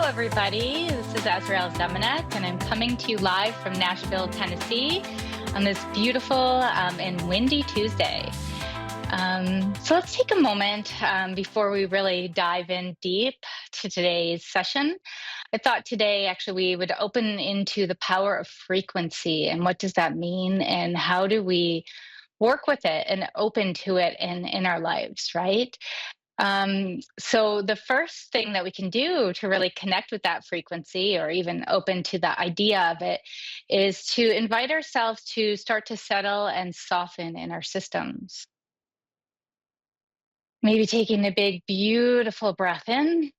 everybody. This is Asrael Zemenick, and I'm coming to you live from Nashville, Tennessee on this beautiful and windy Tuesday. So let's take a moment before we really dive in deep to today's session. I thought today actually we would open into the power of frequency and what does that mean and how do we work with it and open to it in our lives, right? So the first thing that we can do to really connect with that frequency or even open to the idea of it is to invite ourselves to start to settle and soften in our systems. Maybe taking a big, beautiful breath in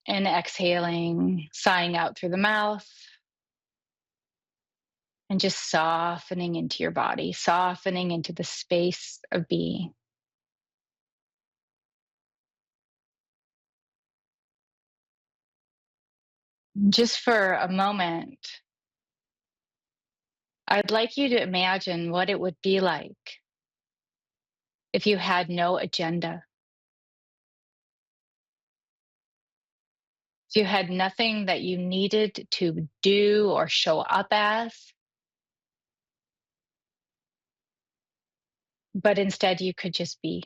and exhaling, sighing out through the mouth, and just softening into your body, softening into the space of being. Just for a moment, I'd like you to imagine what it would be like if you had no agenda, if you had nothing that you needed to do or show up as, but instead you could just be.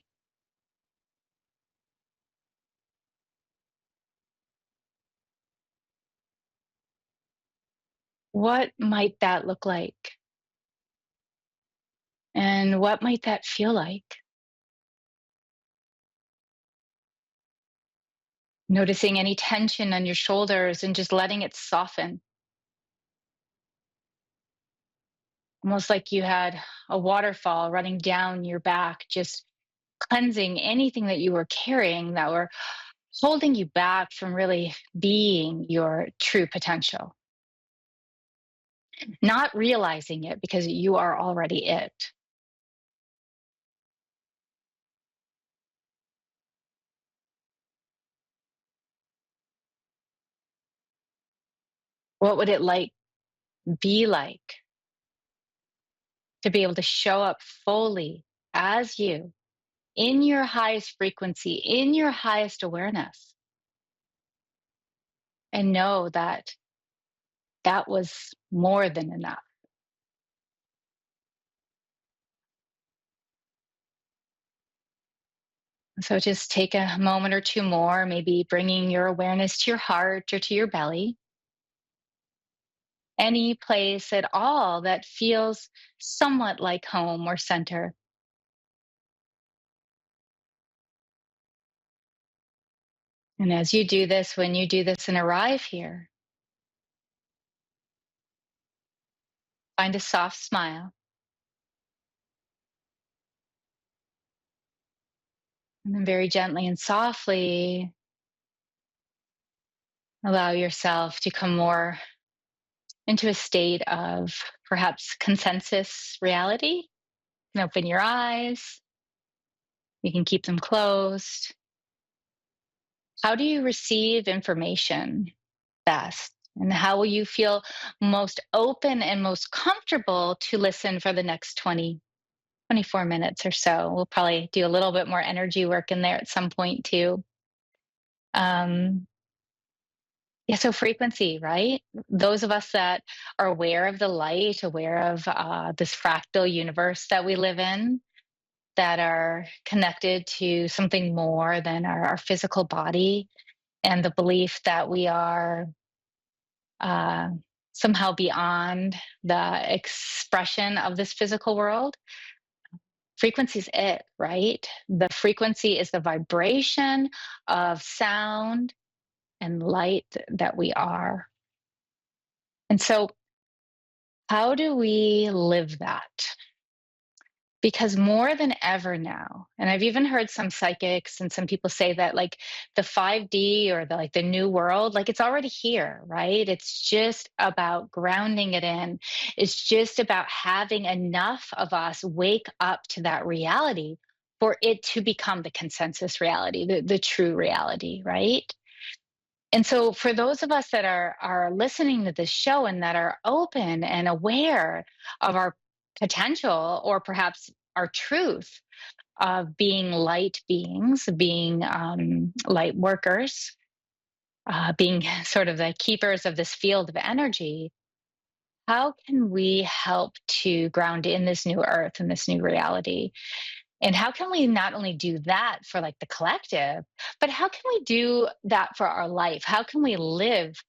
What might that look like? And what might that feel like? Noticing any tension on your shoulders and just letting it soften, almost like you had a waterfall running down your back, just cleansing anything that you were carrying that were holding you back from really being your true potential, not realizing it because you are already it. What would it be like to be able to show up fully as you in your highest frequency, in your highest awareness, and know that that was more than enough? So just take a moment or two more, maybe bringing your awareness to your heart or to your belly, any place at all that feels somewhat like home or center. And as you do this, when you do this and arrive here, find a soft smile. And then very gently and softly allow yourself to come more into a state of perhaps consensus reality. You can open your eyes, you can keep them closed. How do you receive information best? And how will you feel most open and most comfortable to listen for the next 24 minutes or so? We'll probably do a little bit more energy work in there at some point too. Um, yeah, so frequency, right? Those of us that are aware of the light, aware of this fractal universe that we live in, that are connected to something more than our physical body, and the belief that we are uh, somehow beyond the expression of this physical world. Frequency is it, right? The frequency is the vibration of sound and light that we are. And so, how do we live that? Because more than ever now, and I've even heard some psychics and some people say that like the 5D or the new world, like it's already here, right? It's just about grounding it in. It's just about having enough of us wake up to that reality for it to become the consensus reality, the true reality, right? And so for those of us that are listening to this show and that are open and aware of our potential or perhaps our truth of being light beings, being light workers, being sort of the keepers of this field of energy, how can we help to ground in this new earth and this new reality? And how can we not only do that for like the collective, but how can we do that for our life? How can we live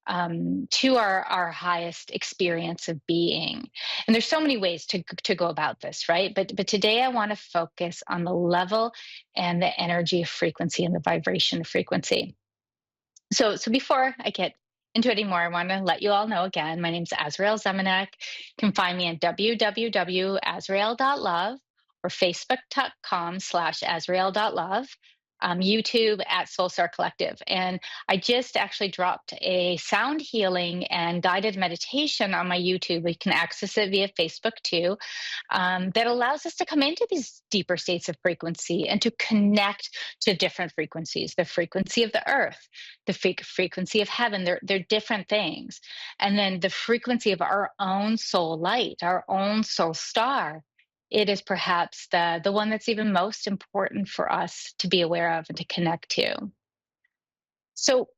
to our highest experience of being? And there's so many ways to go about this, right? But today I want to focus on the level and the energy of frequency and the vibration of frequency. So before I get into it anymore, I want to let you all know again, my name's Asrael Zemenick. You can find me at www.asrael.love or facebook.com/asrael.love, YouTube at Soulstar Collective. And I just actually dropped a sound healing and guided meditation on my YouTube. We can access it via Facebook too, that allows us to come into these deeper states of frequency and to connect to different frequencies, the frequency of the earth, the frequency of heaven. They're different things. And then the frequency of our own soul light, our own soul star. It is perhaps the one that's even most important for us to be aware of and to connect to. So,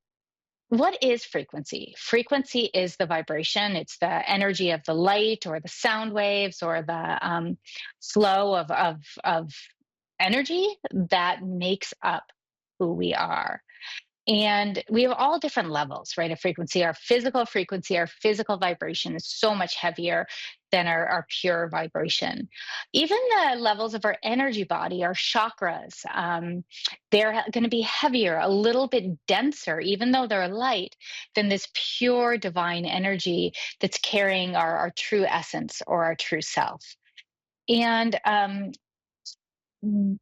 what is frequency? Frequency is the vibration, it's the energy of the light or the sound waves or the flow of energy that makes up who we are. And we have all different levels, right? Of frequency. Our physical vibration is so much heavier than our pure vibration. Even the levels of our energy body, our chakras, they're going to be heavier, a little bit denser, even though they're light, than this pure divine energy that's carrying our true essence or our true self. And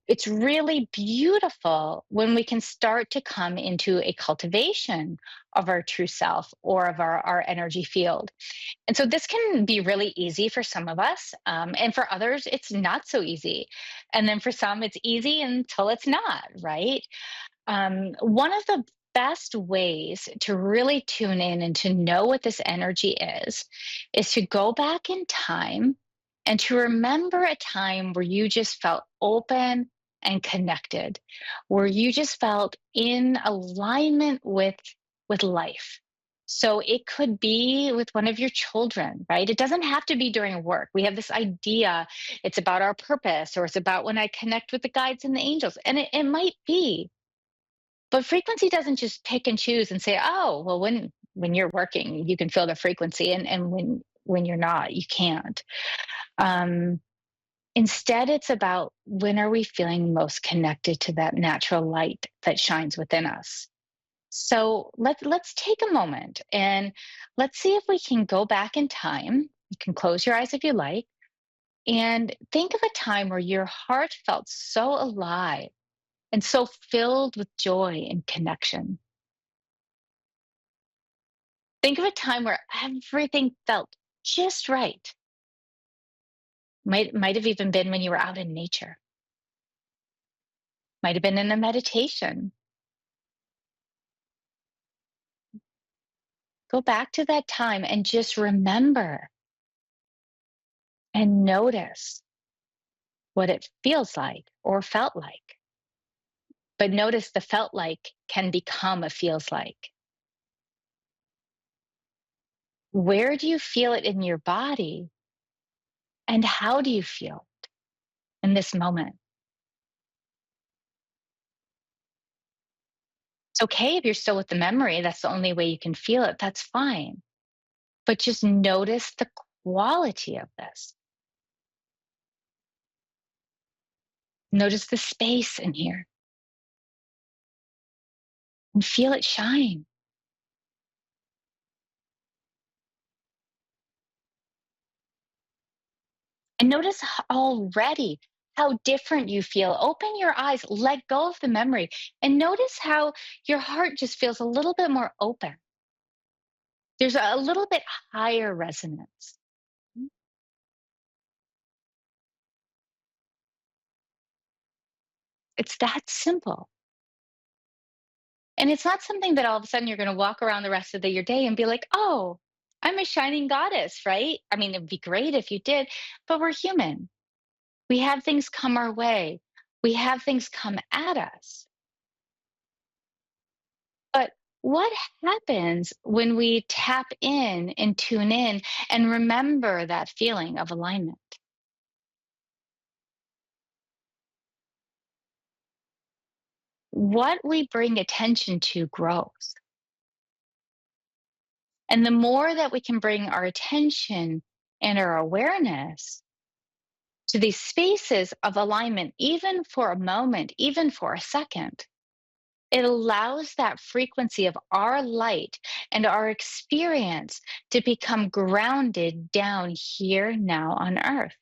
it's really beautiful when we can start to come into a cultivation of our true self or of our energy field. And so this can be really easy for some of us, and for others, it's not so easy. And then for some, it's easy until it's not, right? One of the best ways to really tune in and to know what this energy is to go back in time and to remember a time where you just felt open and connected, where you just felt in alignment with life. So it could be with one of your children, right? It doesn't have to be during work. We have this idea it's about our purpose or it's about when I connect with the guides and the angels. And it might be, but frequency doesn't just pick and choose and say, "Oh, well, when you're working, you can feel the frequency, and when you're not, you can't." Um, Instead, it's about when are we feeling most connected to that natural light that shines within us. So let's take a moment and let's see if we can go back in time. You can close your eyes if you like, and think of a time where your heart felt so alive and so filled with joy and connection. Think of a time where everything felt just right. Might have even been when you were out in nature. Might have been in a meditation. Go back to that time and just remember and notice what it feels like or felt like. But notice the felt like can become a feels like. Where do you feel it in your body? And how do you feel in this moment? It's okay if you're still with the memory, that's the only way you can feel it, that's fine. But just notice the quality of this. Notice the space in here and feel it shine. And notice already how different you feel. Open your eyes, let go of the memory, and notice how your heart just feels a little bit more open. There's a little bit higher resonance. It's that simple. And it's not something that all of a sudden you're going to walk around the rest of your day and be like, oh, I'm a shining goddess, right? I mean, it'd be great if you did, but we're human. We have things come our way. We have things come at us. But what happens when we tap in and tune in and remember that feeling of alignment? What we bring attention to grows. And the more that we can bring our attention and our awareness to these spaces of alignment, even for a moment, even for a second, it allows that frequency of our light and our experience to become grounded down here now on earth.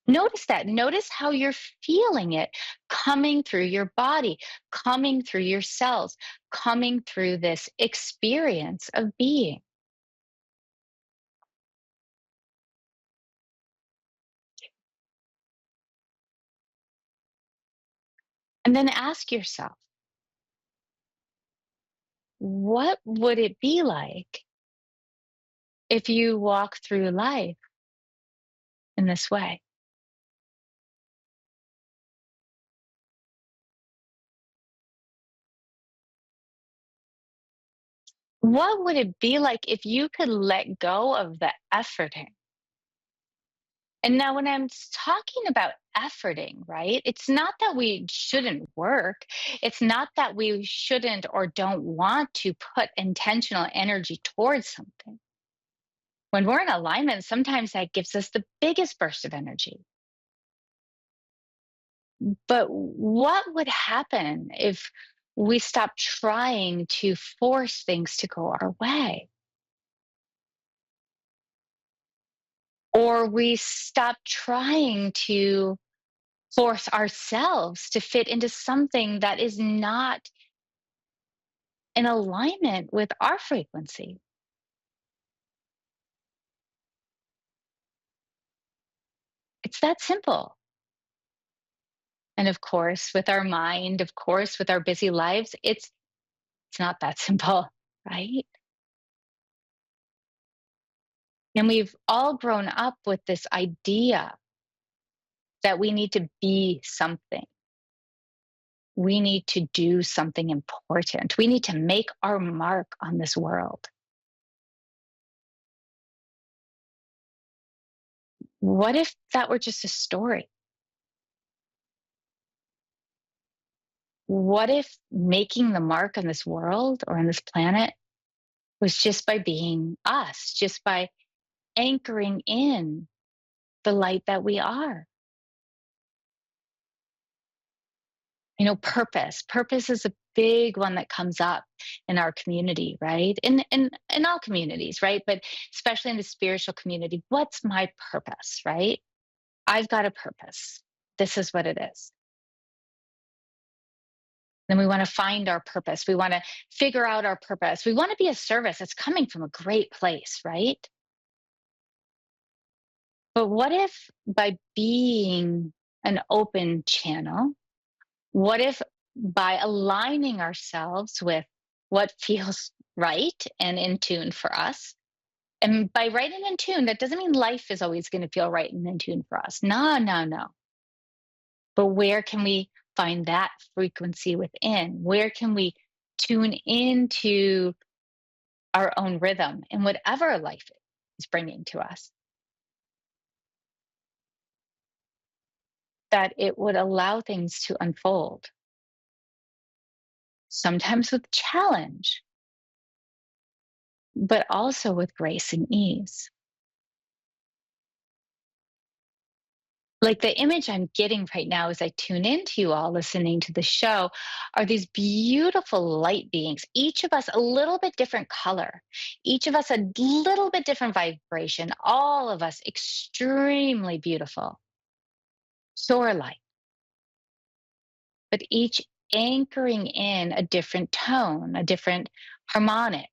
Notice that. Notice how you're feeling it coming through your body, coming through your cells, coming through this experience of being. And then ask yourself, what would it be like if you walk through life in this way? What would it be like if you could let go of the efforting? And now, when talking about efforting, right, it's not that we shouldn't work. It's not that we shouldn't or don't want to put intentional energy towards something. When we're in alignment, sometimes that gives us the biggest burst of energy. But what would happen if we stop trying to force things to go our way? Or we stop trying to force ourselves to fit into something that is not in alignment with our frequency. It's that simple. And of course, with our mind, of course, with our busy lives, it's not that simple, right? And we've all grown up with this idea that we need to be something. We need to do something important. We need to make our mark on this world. What if that were just a story? What if making the mark on this world or on this planet was just by being us, just by anchoring in the light that we are? Purpose. Purpose is a big one that comes up in our community, right? In all communities, right? But especially in the spiritual community, what's my purpose, right? I've got a purpose. This is what it is. Then we want to find our purpose. We want to figure out our purpose. We want to be a service that's coming from a great place, right? But what if by being an open channel, what if by aligning ourselves with what feels right and in tune for us? And by right and in tune, that doesn't mean life is always going to feel right and in tune for us. No, no, no. But where can we find that frequency within? Where can we tune into our own rhythm in whatever life is bringing to us? That it would allow things to unfold, sometimes with challenge, but also with grace and ease. Like the image I'm getting right now as I tune into you all listening to the show are these beautiful light beings, each of us a little bit different color, each of us a little bit different vibration, all of us extremely beautiful, pure light, but each anchoring in a different tone, a different harmonic.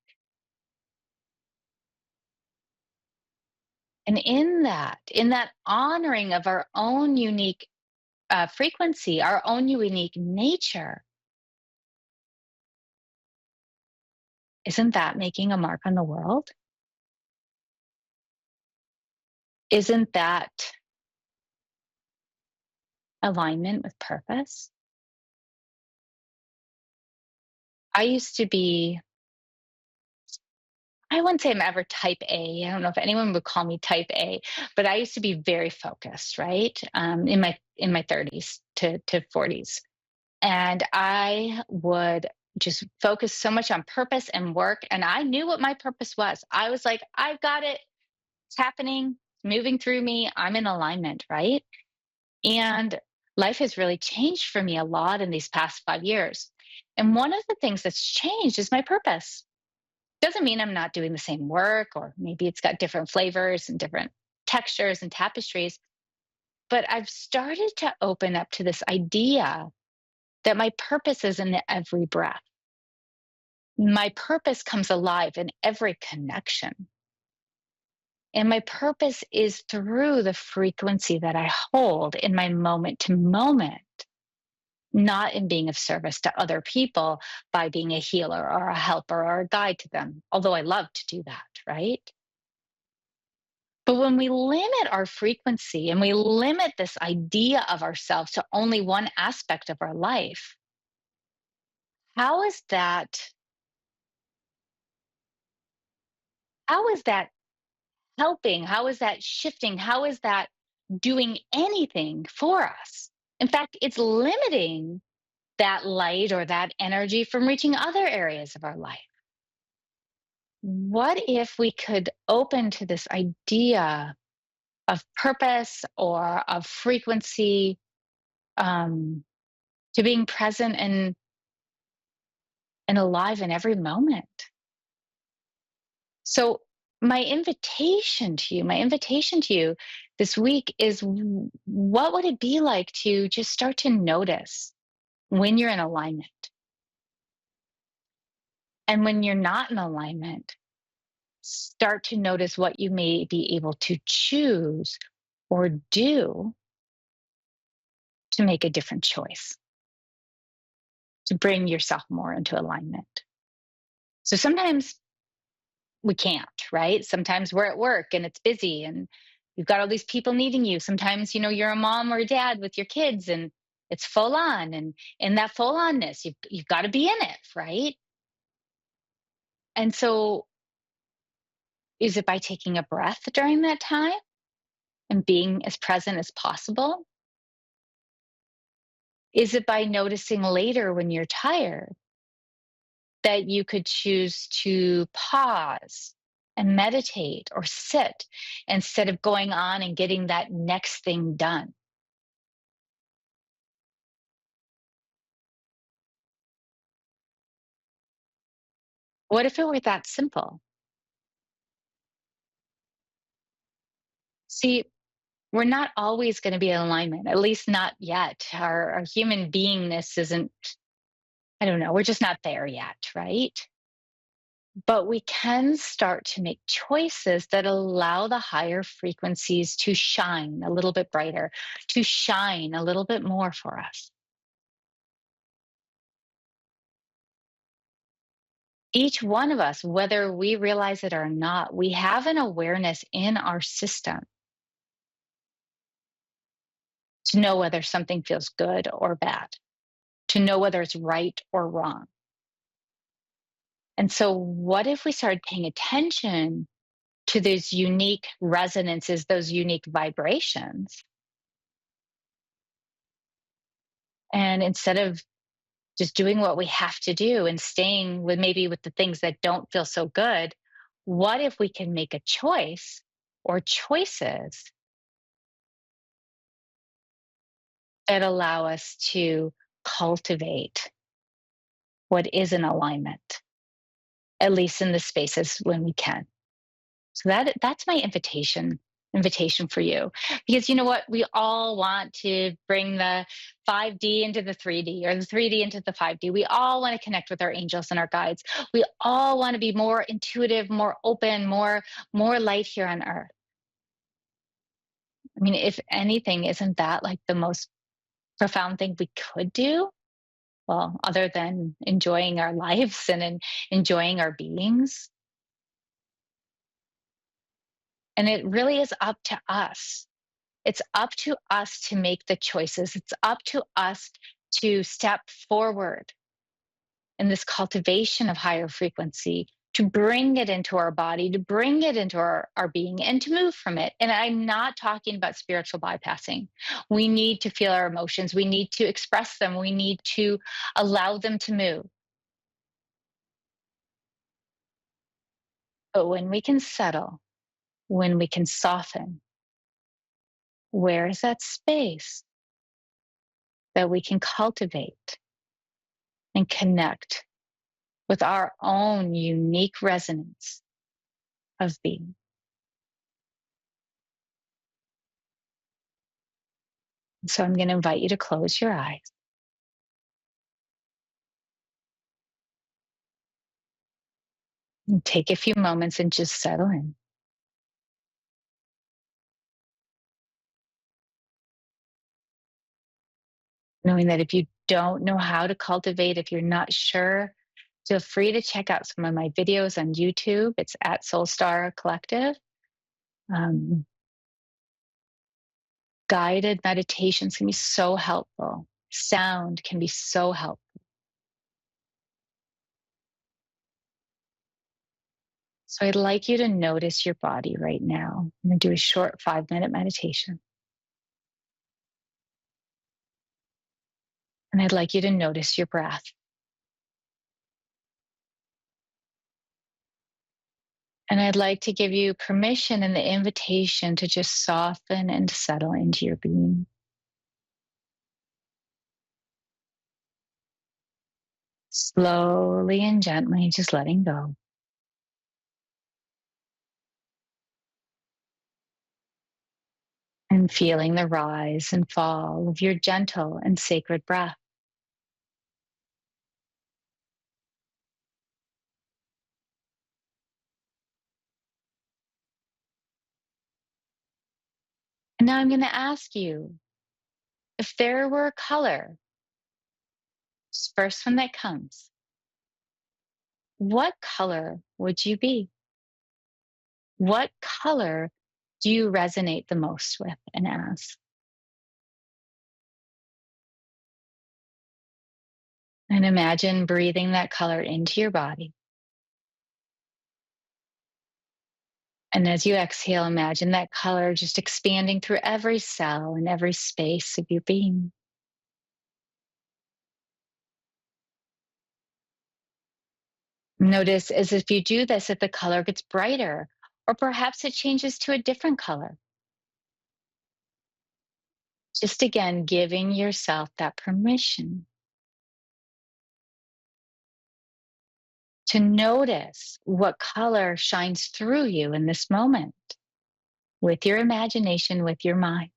And in that honoring of our own unique frequency, our own unique nature, isn't that making a mark on the world? Isn't that alignment with purpose? I used to be, I wouldn't say I'm ever type A. I don't know if anyone would call me type A, but I used to be very focused, right? In my 30s to 40s. And I would just focus so much on purpose and work. And I knew what my purpose was. I was like, I've got it. It's happening, moving through me. I'm in alignment, right? And life has really changed for me a lot in these past 5 years. And one of the things that's changed is my purpose. Doesn't mean I'm not doing the same work, or maybe it's got different flavors and different textures and tapestries. But I've started to open up to this idea that my purpose is in every breath. My purpose comes alive in every connection. And my purpose is through the frequency that I hold in my moment to moment, not in being of service to other people by being a healer or a helper or a guide to them, although I love to do that, right? But when we limit our frequency and we limit this idea of ourselves to only one aspect of our life, how is that how is that helping? How is that shifting? How is that doing anything for us? In fact, it's limiting that light or that energy from reaching other areas of our life. What if we could open to this idea of purpose or of frequency, um, to being present and alive in every moment? So, my invitation to you this week is, what would it be like to just start to notice when you're in alignment? And when you're not in alignment, start to notice what you may be able to choose or do to make a different choice, to bring yourself more into alignment. So sometimes we can't, right? Sometimes we're at work and it's busy and you've got all these people needing you. Sometimes, you're a mom or a dad with your kids and it's full on, and in that full onness, you've got to be in it, right? And so is it by taking a breath during that time and being as present as possible? Is it by noticing later when you're tired that you could choose to pause and meditate or sit instead of going on and getting that next thing done? What if it were that simple? See, we're not always going to be in alignment, at least not yet. Our human beingness isn't, I don't know, we're just not there yet, right? But we can start to make choices that allow the higher frequencies to shine a little bit brighter, to shine a little bit more for us. Each one of us, whether we realize it or not, we have an awareness in our system to know whether something feels good or bad, to know whether it's right or wrong. And so, what if we started paying attention to those unique resonances, those unique vibrations? And instead of just doing what we have to do and staying with maybe with the things that don't feel so good, what if we can make a choice or choices that allow us to cultivate what is in alignment, at least in the spaces when we can? So that's my invitation for you. Because you know what? We all want to bring the 5D into the 3D, or the 3D into the 5D. We all want to connect with our angels and our guides. We all want to be more intuitive, more open, more light here on earth. I mean, if anything, isn't that like the most profound thing we could do? Well, other than enjoying our lives and enjoying our beings. And it really is up to us. It's up to us to make the choices. It's up to us to step forward in this cultivation of higher frequency, to bring it into our body, to bring it into our being, and to move from it. And I'm not talking about spiritual bypassing. We need to feel our emotions, we need to express them, we need to allow them to move. But when we can settle, when we can soften, where is that space that we can cultivate and connect with our own unique resonance of being? So I'm going to invite you to close your eyes and take a few moments and just settle in, knowing that if you don't know how to cultivate, if you're not sure, feel free to check out some of my videos on YouTube. It's at Soulstar Collective. Um, Guided meditations can be so helpful. Sound can be so helpful. So I'd like you to notice your body right now. I'm going to do a short 5-minute meditation. And I'd like you to notice your breath. And I'd like to give you permission and the invitation to just soften and settle into your being. Slowly and gently, just letting go. And feeling the rise and fall of your gentle and sacred breath. And now I'm going to ask you, if there were a color, first one that comes, what color would you be? What color do you resonate the most with and as? And imagine breathing that color into your body. And as you exhale, imagine that color just expanding through every cell and every space of your being. Notice as if you do this, if the color gets brighter, or perhaps it changes to a different color. Just again, giving yourself that permission to notice what color shines through you in this moment with your imagination, with your mind.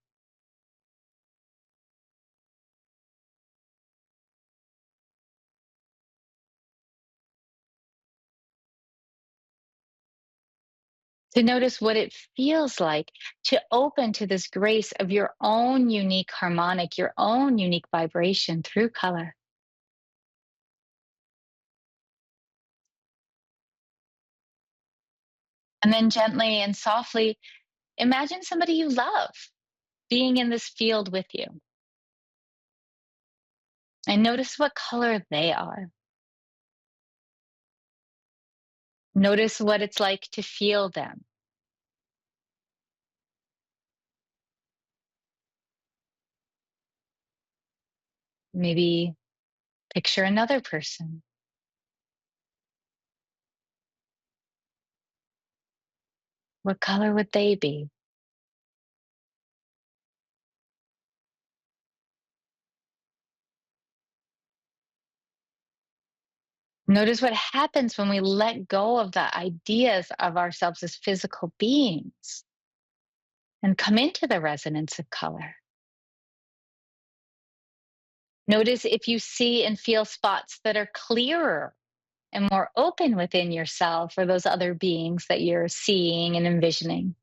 To notice what it feels like to open to this grace of your own unique harmonic, your own unique vibration through color. And then gently and softly imagine somebody you love being in this field with you. And notice what color they are. Notice what it's like to feel them. Maybe picture another person. What color would they be? Notice what happens when we let go of the ideas of ourselves as physical beings and come into the resonance of color. Notice if you see and feel spots that are clearer and more open within yourself or those other beings that you're seeing and envisioning.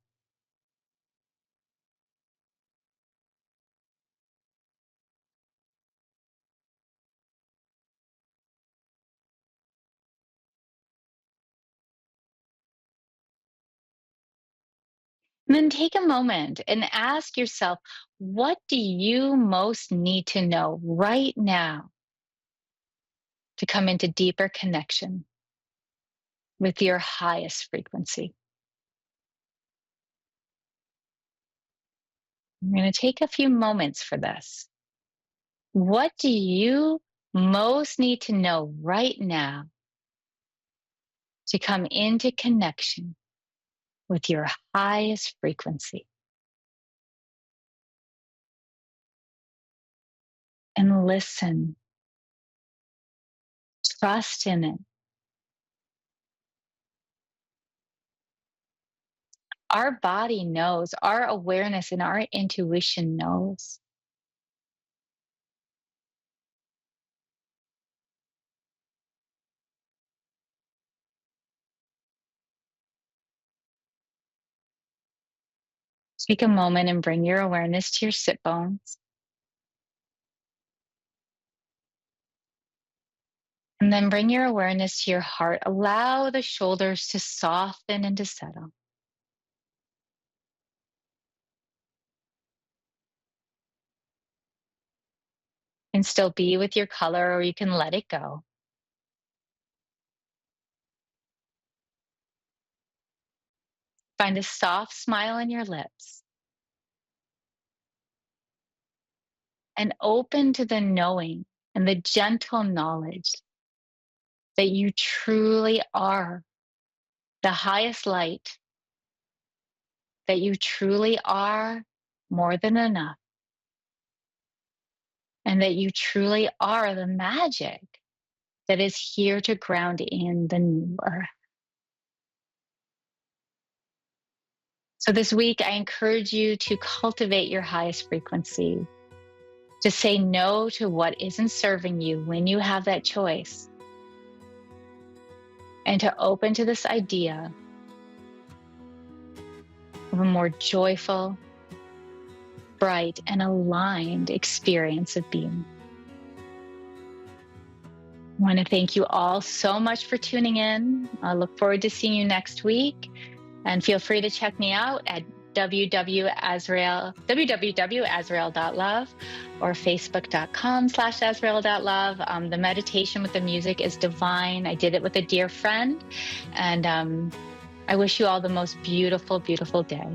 And then take a moment and ask yourself, what do you most need to know right now to come into deeper connection with your highest frequency? I'm going to take a few moments for this. What do you most need to know right now to come into connection with your highest frequency? And listen, trust in it. Our body knows, our awareness and our intuition knows. Take a moment and bring your awareness to your sit bones. And then bring your awareness to your heart. Allow the shoulders to soften and to settle. And still be with your color, or you can let it go. Find a soft smile on your lips and open to the knowing and the gentle knowledge that you truly are the highest light, that you truly are more than enough, and that you truly are the magic that is here to ground in the new earth. So this week, I encourage you to cultivate your highest frequency, to say no to what isn't serving you when you have that choice, and to open to this idea of a more joyful, bright, and aligned experience of being. I want to thank you all so much for tuning in. I look forward to seeing you next week. And feel free to check me out at www.asrael.love or facebook.com/asrael.love. The meditation with the music is divine. I did it with a dear friend. And I wish you all the most beautiful, beautiful day.